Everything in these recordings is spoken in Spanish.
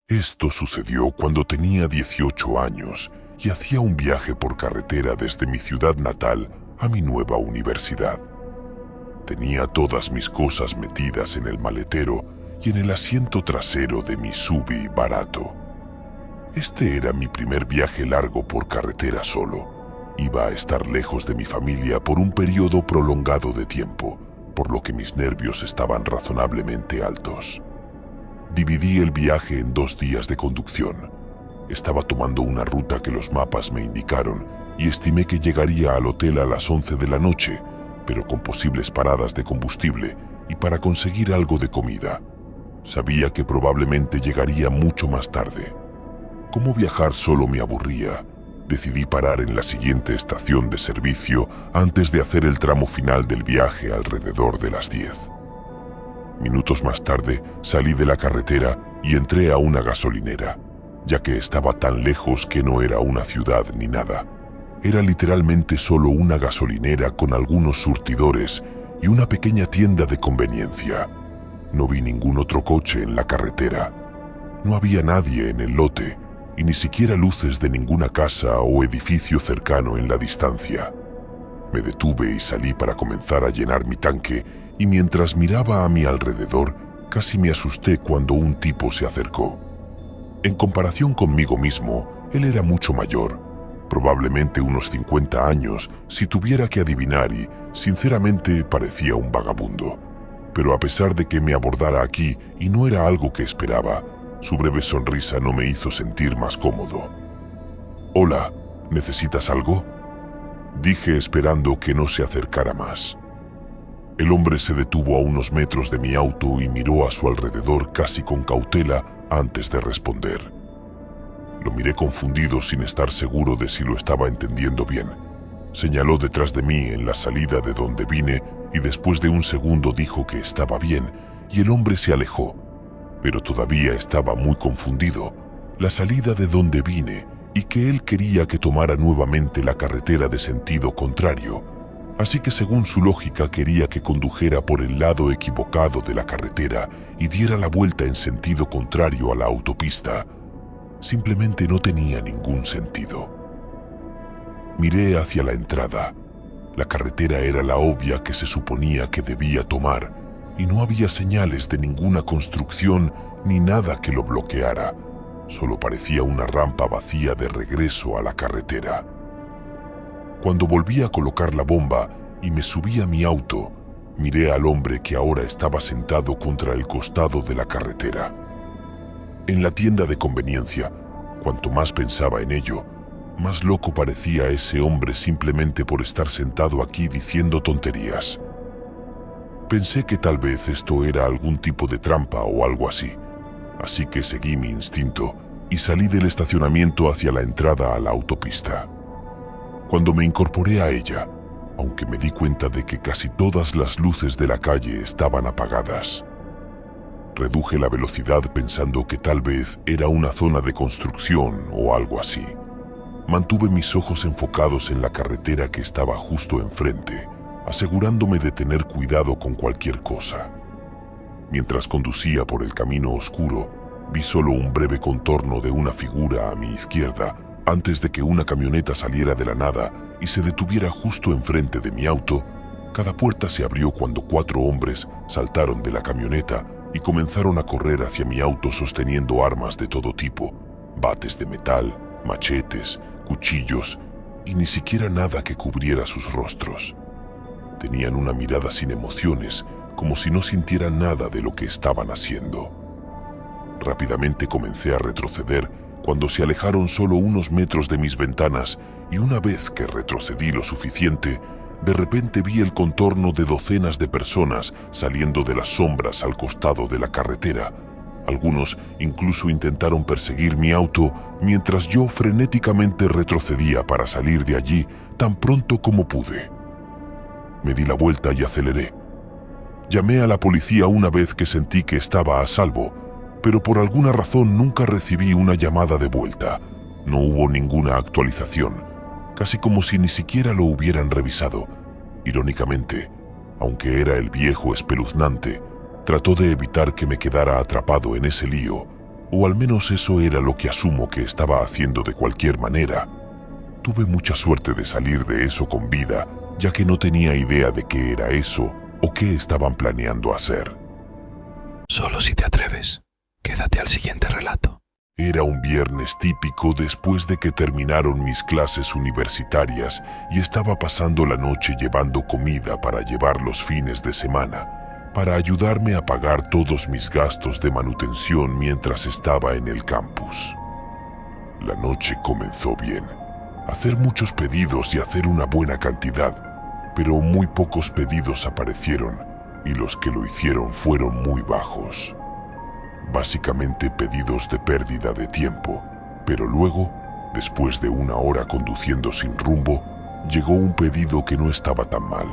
Esto sucedió cuando tenía 18 años y hacía un viaje por carretera desde mi ciudad natal a mi nueva universidad. Tenía todas mis cosas metidas en el maletero y en el asiento trasero de mi SUV barato. Este era mi primer viaje largo por carretera solo. Iba a estar lejos de mi familia por un periodo prolongado de tiempo, por lo que mis nervios estaban razonablemente altos. Dividí el viaje en 2 días de conducción. Estaba tomando una ruta que los mapas me indicaron y estimé que llegaría al hotel a las 11 de la noche, pero con posibles paradas de combustible y para conseguir algo de comida. Sabía que probablemente llegaría mucho más tarde. Como viajar solo me aburría, decidí parar en la siguiente estación de servicio antes de hacer el tramo final del viaje alrededor de las 10. Minutos más tarde salí de la carretera y entré a una gasolinera, ya que estaba tan lejos que no era una ciudad ni nada. Era literalmente solo una gasolinera con algunos surtidores y una pequeña tienda de conveniencia. No vi ningún otro coche en la carretera. No había nadie en el lote y ni siquiera luces de ninguna casa o edificio cercano en la distancia. Me detuve y salí para comenzar a llenar mi tanque y mientras miraba a mi alrededor, casi me asusté cuando un tipo se acercó. En comparación conmigo mismo, él era mucho mayor, probablemente unos 50 años si tuviera que adivinar y, sinceramente, parecía un vagabundo. Pero a pesar de que me abordara aquí y no era algo que esperaba, su breve sonrisa no me hizo sentir más cómodo. «Hola, ¿necesitas algo?», dije esperando que no se acercara más. El hombre se detuvo a unos metros de mi auto y miró a su alrededor casi con cautela antes de responder. Lo miré confundido sin estar seguro de si lo estaba entendiendo bien. Señaló detrás de mí en la salida de donde vine y después de un segundo dijo que estaba bien y el hombre se alejó, pero todavía estaba muy confundido. La salida de donde vine y que él quería que tomara nuevamente la carretera de sentido contrario. Así que según su lógica quería que condujera por el lado equivocado de la carretera y diera la vuelta en sentido contrario a la autopista. Simplemente no tenía ningún sentido. Miré hacia la entrada. La carretera era la obvia que se suponía que debía tomar y no había señales de ninguna construcción ni nada que lo bloqueara. Solo parecía una rampa vacía de regreso a la carretera. Cuando volví a colocar la bomba y me subí a mi auto, miré al hombre que ahora estaba sentado contra el costado de la carretera. En la tienda de conveniencia, cuanto más pensaba en ello, más loco parecía ese hombre simplemente por estar sentado aquí diciendo tonterías. Pensé que tal vez esto era algún tipo de trampa o algo así que seguí mi instinto y salí del estacionamiento hacia la entrada a la autopista. Cuando me incorporé a ella, aunque me di cuenta de que casi todas las luces de la calle estaban apagadas, reduje la velocidad pensando que tal vez era una zona de construcción o algo así. Mantuve mis ojos enfocados en la carretera que estaba justo enfrente, asegurándome de tener cuidado con cualquier cosa. Mientras conducía por el camino oscuro, vi solo un breve contorno de una figura a mi izquierda antes de que una camioneta saliera de la nada y se detuviera justo enfrente de mi auto. Cada puerta se abrió cuando 4 hombres saltaron de la camioneta y comenzaron a correr hacia mi auto sosteniendo armas de todo tipo, bates de metal, machetes, cuchillos y ni siquiera nada que cubriera sus rostros. Tenían una mirada sin emociones, como si no sintieran nada de lo que estaban haciendo. Rápidamente comencé a retroceder cuando se alejaron solo unos metros de mis ventanas y una vez que retrocedí lo suficiente, de repente vi el contorno de docenas de personas saliendo de las sombras al costado de la carretera. Algunos incluso intentaron perseguir mi auto mientras yo frenéticamente retrocedía para salir de allí tan pronto como pude. Me di la vuelta y aceleré. Llamé a la policía una vez que sentí que estaba a salvo, pero por alguna razón nunca recibí una llamada de vuelta. No hubo ninguna actualización, casi como si ni siquiera lo hubieran revisado. Irónicamente, aunque era el viejo espeluznante, trató de evitar que me quedara atrapado en ese lío, o al menos eso era lo que asumo que estaba haciendo de cualquier manera. Tuve mucha suerte de salir de eso con vida, ya que no tenía idea de qué era eso o qué estaban planeando hacer. Solo si te atreves, quédate al siguiente relato. Era un viernes típico después de que terminaron mis clases universitarias y estaba pasando la noche llevando comida para llevar los fines de semana, para ayudarme a pagar todos mis gastos de manutención mientras estaba en el campus. La noche comenzó bien. Hacer muchos pedidos y hacer una buena cantidad, pero muy pocos pedidos aparecieron y los que lo hicieron fueron muy bajos. Básicamente pedidos de pérdida de tiempo, pero luego, después de una hora conduciendo sin rumbo, llegó un pedido que no estaba tan mal.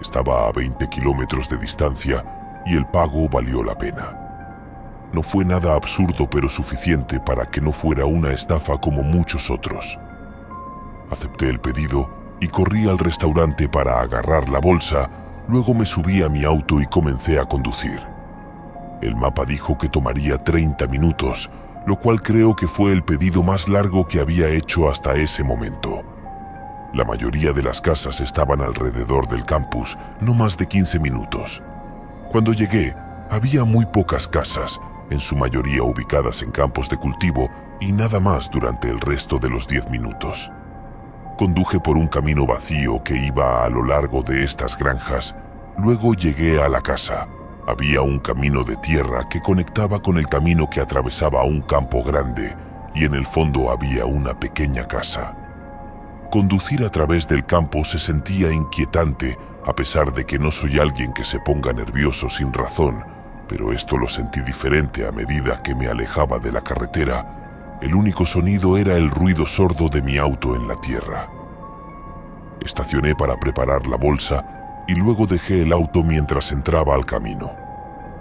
Estaba a 20 kilómetros de distancia y el pago valió la pena. No fue nada absurdo, pero suficiente para que no fuera una estafa como muchos otros. Acepté el pedido y corrí al restaurante para agarrar la bolsa, luego me subí a mi auto y comencé a conducir. El mapa dijo que tomaría 30 minutos, lo cual creo que fue el pedido más largo que había hecho hasta ese momento. La mayoría de las casas estaban alrededor del campus, no más de 15 minutos. Cuando llegué, había muy pocas casas, en su mayoría ubicadas en campos de cultivo, y nada más durante el resto de los 10 minutos. Conduje por un camino vacío que iba a lo largo de estas granjas. Luego llegué a la casa. Había un camino de tierra que conectaba con el camino que atravesaba un campo grande, y en el fondo había una pequeña casa. Conducir a través del campo se sentía inquietante, a pesar de que no soy alguien que se ponga nervioso sin razón, pero esto lo sentí diferente a medida que me alejaba de la carretera. El único sonido era el ruido sordo de mi auto en la tierra. Estacioné para preparar la bolsa y luego dejé el auto mientras entraba al camino.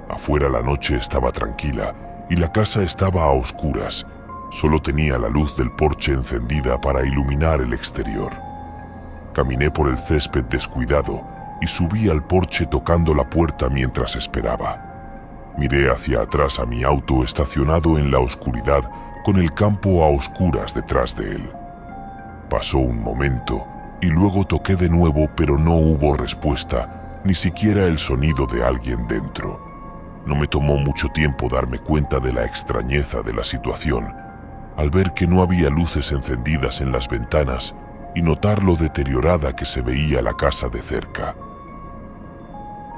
Afuera la noche estaba tranquila y la casa estaba a oscuras. Solo tenía la luz del porche encendida para iluminar el exterior. Caminé por el césped descuidado y subí al porche tocando la puerta mientras esperaba. Miré hacia atrás a mi auto estacionado en la oscuridad, con el campo a oscuras detrás de él. Pasó un momento y luego toqué de nuevo, pero no hubo respuesta, ni siquiera el sonido de alguien dentro. No me tomó mucho tiempo darme cuenta de la extrañeza de la situación, al ver que no había luces encendidas en las ventanas y notar lo deteriorada que se veía la casa de cerca.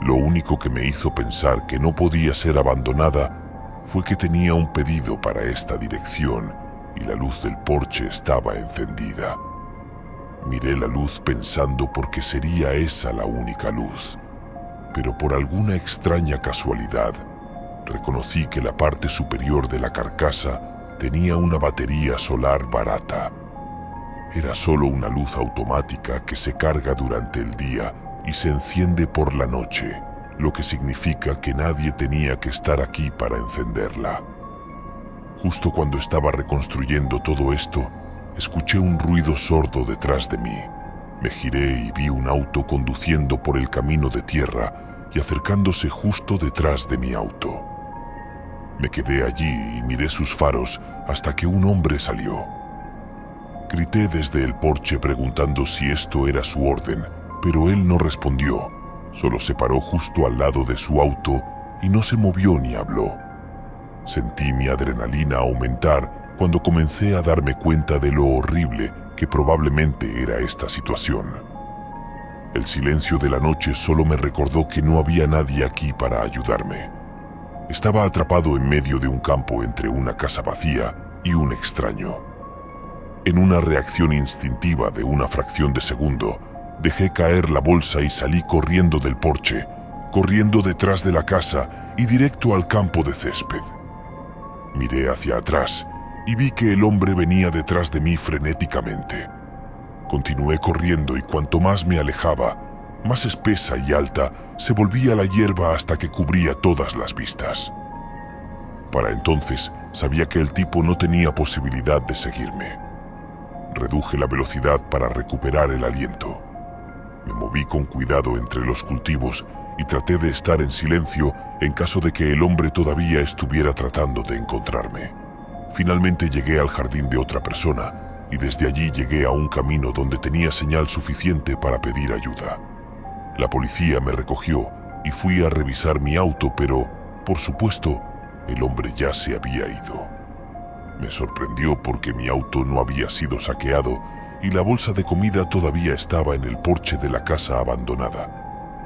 Lo único que me hizo pensar que no podía ser abandonada fue que tenía un pedido para esta dirección y la luz del porche estaba encendida. Miré la luz pensando por qué sería esa la única luz, pero por alguna extraña casualidad, reconocí que la parte superior de la carcasa tenía una batería solar barata. Era solo una luz automática que se carga durante el día y se enciende por la noche, lo que significa que nadie tenía que estar aquí para encenderla. Justo cuando estaba reconstruyendo todo esto, escuché un ruido sordo detrás de mí. Me giré y vi un auto conduciendo por el camino de tierra y acercándose justo detrás de mi auto. Me quedé allí y miré sus faros hasta que un hombre salió. Grité desde el porche preguntando si esto era su orden, pero él no respondió. Solo se paró justo al lado de su auto y no se movió ni habló. Sentí mi adrenalina aumentar cuando comencé a darme cuenta de lo horrible que probablemente era esta situación. El silencio de la noche solo me recordó que no había nadie aquí para ayudarme. Estaba atrapado en medio de un campo entre una casa vacía y un extraño. En una reacción instintiva de una fracción de segundo, dejé caer la bolsa y salí corriendo del porche, corriendo detrás de la casa y directo al campo de césped. Miré hacia atrás y vi que el hombre venía detrás de mí frenéticamente. Continué corriendo y cuanto más me alejaba, más espesa y alta se volvía la hierba hasta que cubría todas las vistas. Para entonces sabía que el tipo no tenía posibilidad de seguirme. Reduje la velocidad para recuperar el aliento. Me moví con cuidado entre los cultivos y traté de estar en silencio en caso de que el hombre todavía estuviera tratando de encontrarme. Finalmente llegué al jardín de otra persona y desde allí llegué a un camino donde tenía señal suficiente para pedir ayuda. La policía me recogió y fui a revisar mi auto, pero, por supuesto, el hombre ya se había ido. Me sorprendió porque mi auto no había sido saqueado y la bolsa de comida todavía estaba en el porche de la casa abandonada.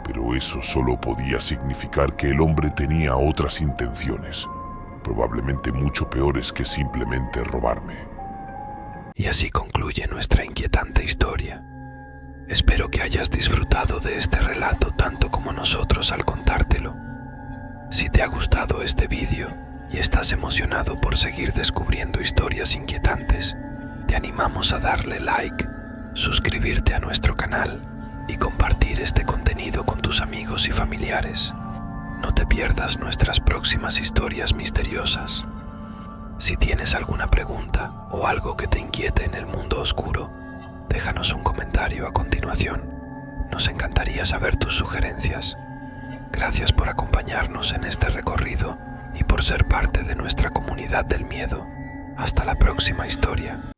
Pero eso solo podía significar que el hombre tenía otras intenciones, probablemente mucho peores que simplemente robarme. Y así concluye nuestra inquietante historia. Espero que hayas disfrutado de este relato tanto como nosotros al contártelo. Si te ha gustado este vídeo y estás emocionado por seguir descubriendo historias inquietantes, te animamos a darle like, suscribirte a nuestro canal y compartir este contenido con tus amigos y familiares. No te pierdas nuestras próximas historias misteriosas. Si tienes alguna pregunta o algo que te inquiete en el mundo oscuro, déjanos un comentario a continuación. Nos encantaría saber tus sugerencias. Gracias por acompañarnos en este recorrido y por ser parte de nuestra comunidad del miedo. Hasta la próxima historia.